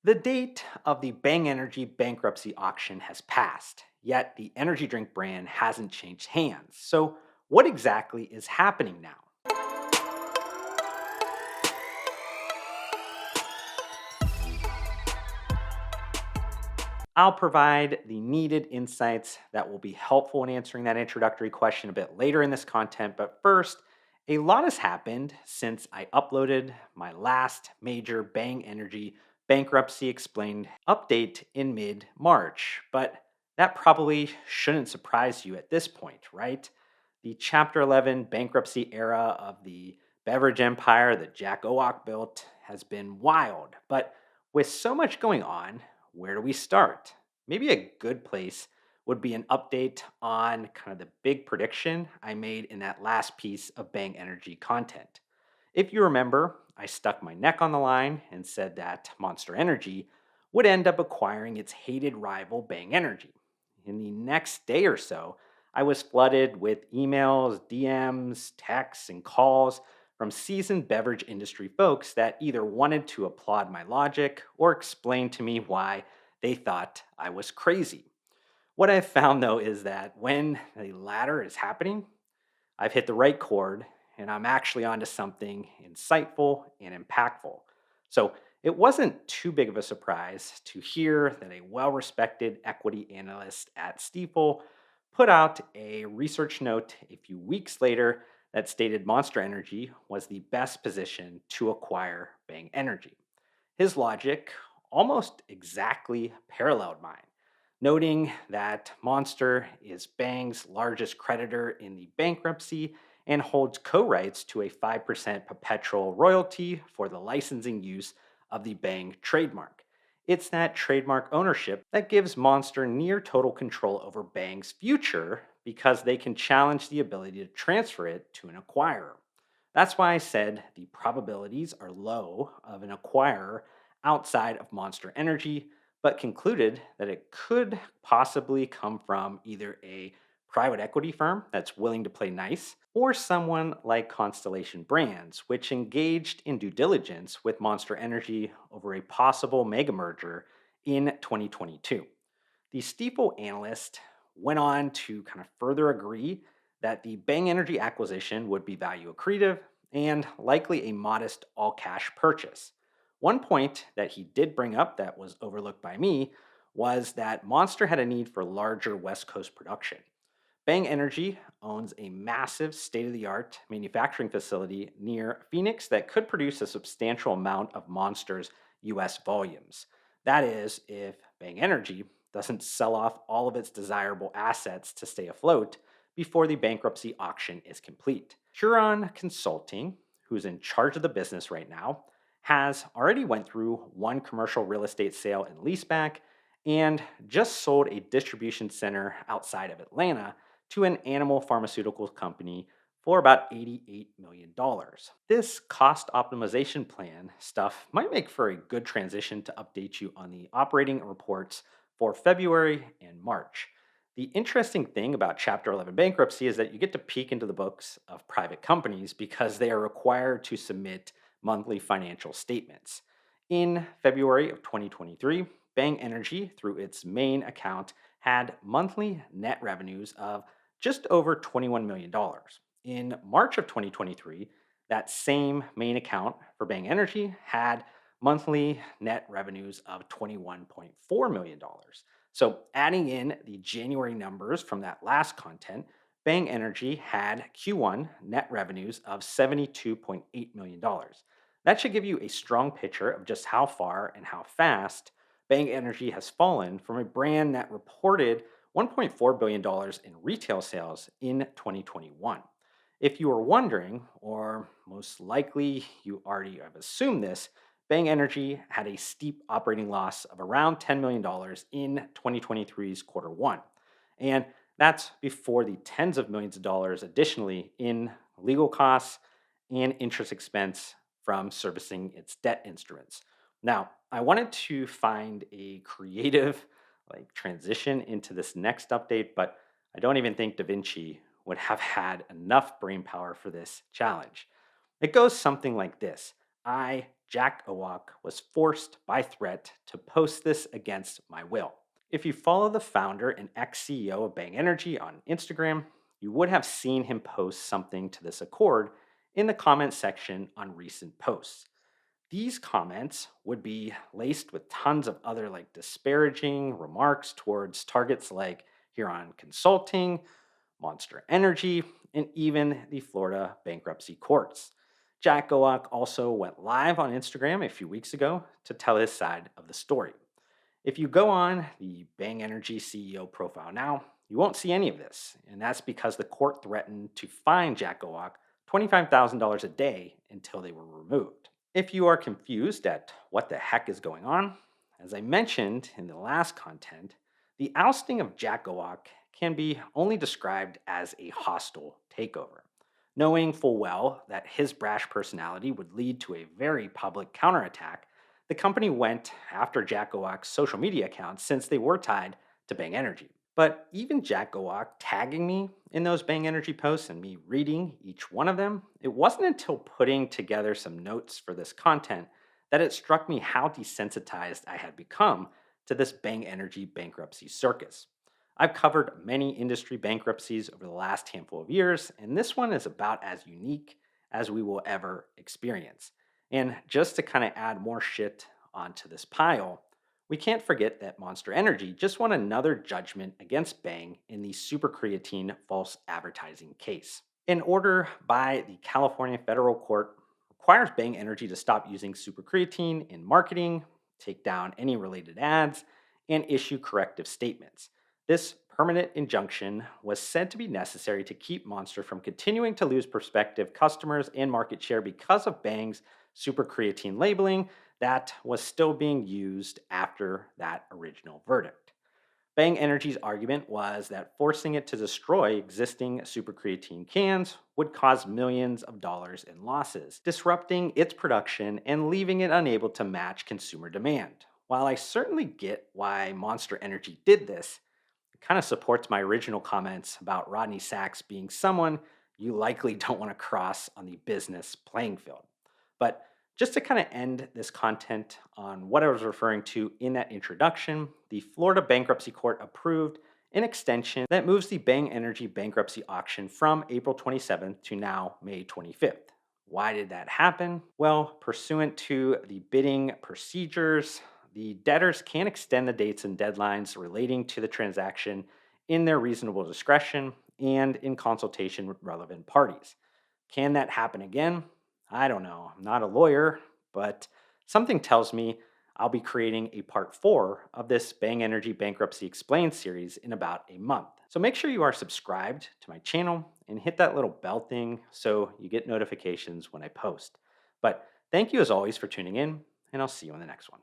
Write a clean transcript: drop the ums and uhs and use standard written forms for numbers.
The date of the Bang Energy bankruptcy auction has passed, yet the energy drink brand hasn't changed hands. So, what exactly is happening now? I'll provide the needed insights that will be helpful in answering that introductory question a bit later in this content. But first, a lot has happened since I uploaded my last major Bang Energy bankruptcy explained update in mid March. But that probably shouldn't surprise you at this point, right? The Chapter 11 bankruptcy era of the beverage empire that Jack Owoc built has been wild. But with so much going on, where do we start? Maybe a good place would be an update on kind of the big prediction I made in that last piece of Bang Energy content. If you remember, I stuck my neck on the line and said that Monster Energy would end up acquiring its hated rival Bang Energy. In the next day or so, I was flooded with emails, DMs, texts, and calls from seasoned beverage industry folks that either wanted to applaud my logic or explain to me why they thought I was crazy. What I've found though is that when the latter is happening, I've hit the right chord and I'm actually onto something insightful and impactful. So it wasn't too big of a surprise to hear that a well respected equity analyst at Stifel put out a research note a few weeks later that stated Monster Energy was the best position to acquire Bang Energy. His logic almost exactly paralleled mine, noting that Monster is Bang's largest creditor in the bankruptcy and holds co rights to a 5% perpetual royalty for the licensing use of the Bang trademark. It's that trademark ownership that gives Monster near total control over Bang's future because they can challenge the ability to transfer it to an acquirer. That's why I said the probabilities are low of an acquirer outside of Monster Energy, but concluded that it could possibly come from either a private equity firm that's willing to play nice or someone like Constellation Brands, which engaged in due diligence with Monster Energy over a possible mega merger in 2022. The Stiefel analyst went on to kind of further agree that the Bang Energy acquisition would be value accretive and likely a modest all cash purchase. One point that he did bring up that was overlooked by me was that Monster had a need for larger West Coast production. Bang Energy owns a massive state of the art manufacturing facility near Phoenix that could produce a substantial amount of Monster's US volumes. That is, if Bang Energy doesn't sell off all of its desirable assets to stay afloat before the bankruptcy auction is complete. Huron Consulting, who's in charge of the business right now, has already went through one commercial real estate sale and leaseback and just sold a distribution center outside of Atlanta to an animal pharmaceutical company for about $88 million. This cost optimization plan stuff might make for a good transition to update you on the operating reports for February and March. The interesting thing about Chapter 11 bankruptcy is that you get to peek into the books of private companies because they are required to submit monthly financial statements. In February of 2023, Bang Energy, through its main account, had monthly net revenues of just over $21 million. In March of 2023, that same main account for Bang Energy had monthly net revenues of $21.4 million. So, adding in the January numbers from that last content, Bang Energy had Q1 net revenues of $72.8 million. That should give you a strong picture of just how far and how fast Bang Energy has fallen from a brand that reported $1.4 billion in retail sales in 2021. If you were wondering, or most likely you already have assumed this, Bang Energy had a steep operating loss of around $10 million in 2023's quarter one. And that's before the tens of millions of dollars additionally in legal costs and interest expense from servicing its debt instruments. Now, I wanted to find a creative transition into this next update, but I don't even think Da Vinci would have had enough brain power for this challenge. It goes something like this. I Jack Owoc was forced by threat to post this against my will. If you follow the founder and ex CEO of Bang Energy on Instagram, you would have seen him post something to this accord in the comment section on recent posts. These comments would be laced with tons of other disparaging remarks towards targets like Huron Consulting, Monster Energy, and even the Florida bankruptcy courts. Jack Owoc also went live on Instagram a few weeks ago to tell his side of the story. If you go on the Bang Energy CEO profile now, you won't see any of this, and that's because the court threatened to fine Jack Owoc $25,000 a day until they were removed. If you are confused at what the heck is going on, as I mentioned in the last content, the ousting of Jack Owoc can be only described as a hostile takeover. Knowing full well that his brash personality would lead to a very public counterattack, the company went after Jack Owoc's social media accounts since they were tied to Bang Energy. But even Jack Owoc tagging me in those Bang Energy posts and me reading each one of them, it wasn't until putting together some notes for this content that it struck me how desensitized I had become to this Bang Energy bankruptcy circus. I've covered many industry bankruptcies over the last handful of years, and this one is about as unique as we will ever experience. And just to kind of add more shit onto this pile, we can't forget that Monster Energy just won another judgment against Bang in the Super Creatine false advertising case. An order by the California federal court requires Bang Energy to stop using Super Creatine in marketing, take down any related ads, and issue corrective statements. This permanent injunction was said to be necessary to keep Monster from continuing to lose prospective customers and market share because of Bang's super creatine labeling that was still being used after that original verdict. Bang Energy's argument was that forcing it to destroy existing super creatine cans would cause millions of dollars in losses, disrupting its production and leaving it unable to match consumer demand. While I certainly get why Monster Energy did this, it kind of supports my original comments about Rodney Sachs being someone you likely don't want to cross on the business playing field. But just to kind of end this content on what I was referring to in that introduction, the Florida Bankruptcy Court approved an extension that moves the Bang Energy bankruptcy auction from April 27th to now May 25th. Why did that happen? Well, pursuant to the bidding procedures, the debtors can extend the dates and deadlines relating to the transaction in their reasonable discretion and in consultation with relevant parties. Can that happen again? I don't know. I'm not a lawyer, but something tells me I'll be creating a part 4 of this Bang Energy Bankruptcy Explained series in about a month. So make sure you are subscribed to my channel and hit that little bell thing so you get notifications when I post. But thank you as always for tuning in, and I'll see you in the next one.